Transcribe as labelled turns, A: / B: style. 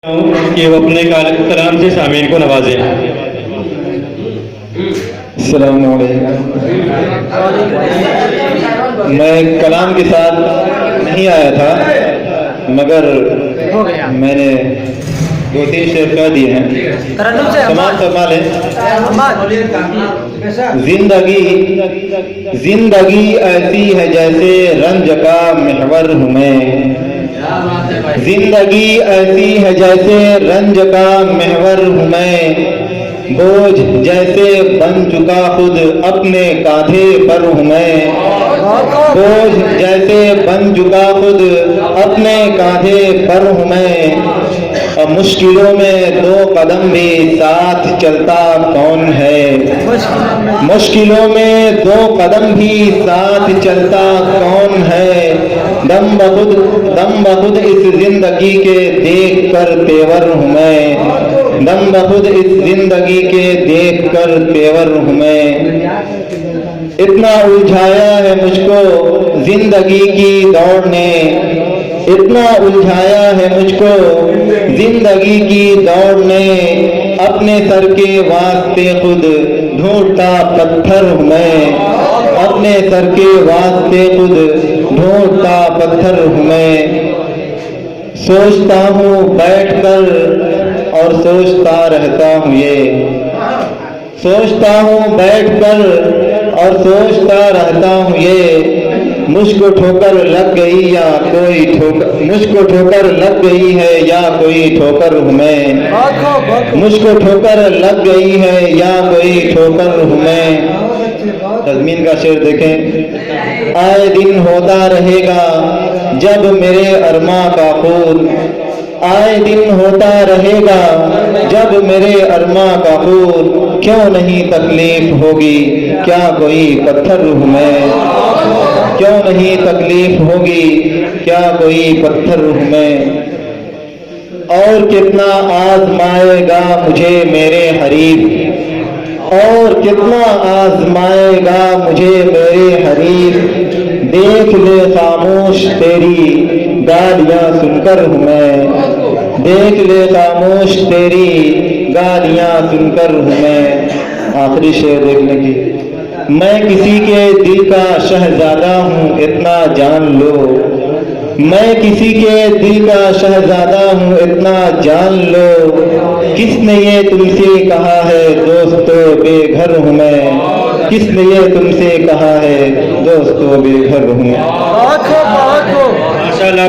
A: कि वो अपने कलाम से सामीन को नवाजें।
B: अस्सलाम वालेकुम। मैं कलाम के साथ नहीं आया था, मगर मैंने 2-3 शेर कह दिए हैं। समाज फरमा लें। जिंदगी ऐसी है जैसे रंज का महवर हूँ मैं। जिंदगी ऐसी है जैसे रंज का महवर हूँ मैं। बोझ जैसे बन चुका खुद अपने कांधे पर हूँ मैं। बोझ जैसे बन चुका खुद अपने कांधे पर हूँ मैं। और मुश्किलों में 2 कदम भी साथ चलता कौन है। मुश्किलों में 2 कदम भी साथ चलता कौन है। दम बखुद इस जिंदगी के देख कर तेवर हूँ मैं। दम बखुद इस जिंदगी के देख कर तेवर हूँ मैं। इतना उलझाया है मुझको जिंदगी की दौड़ ने। इतना उलझाया है मुझको जिंदगी की दौड़ ने। अपने सर के वास्ते खुद ढूंढता पत्थर हूँ मैं। अपने सर के वास्ते खुद ढूंढता पत्थर हूँ मैं। सोचता हूँ बैठकर और सोचता रहता हूँ ये। सोचता हूँ बैठकर और सोचता रहता हूँ ये। मुझको ठोकर लग गई या कोई ठोकर, मुझको ठोकर लग गई है या कोई ठोकर हूँ मैं। मुझको ठोकर लग गई है या कोई ठोकर हूँ मैं। तज़मीन का शेर देखें। आए दिन होता रहेगा जब मेरे अरमा का खून। आए दिन होता रहेगा जब मेरे अरमा का खून। क्यों नहीं तकलीफ होगी क्या कोई पत्थर हूँ मैं। क्यों नहीं तकलीफ होगी क्या कोई पत्थर हूँ मैं। और कितना आजमाएगा मुझे मेरे हरीफ। और कितना आजमाएगा मुझे मेरे हरीफ। देख ले खामोश तेरी गालियां सुनकर हूँ मैं। देख ले खामोश तेरी गालियां सुनकर हूँ मैं। आखिरी शेर देखने की। मैं किसी के दिल का शहजादा हूँ इतना जान लो। मैं किसी के दिल का शहजादा हूँ इतना जान लो। किसने ये तुमसे कहा है दोस्तों बेघर हूँ मैं। किसने ये तुमसे कहा है दोस्तों बेघर हूँ मैं।
A: माशाअल्लाह।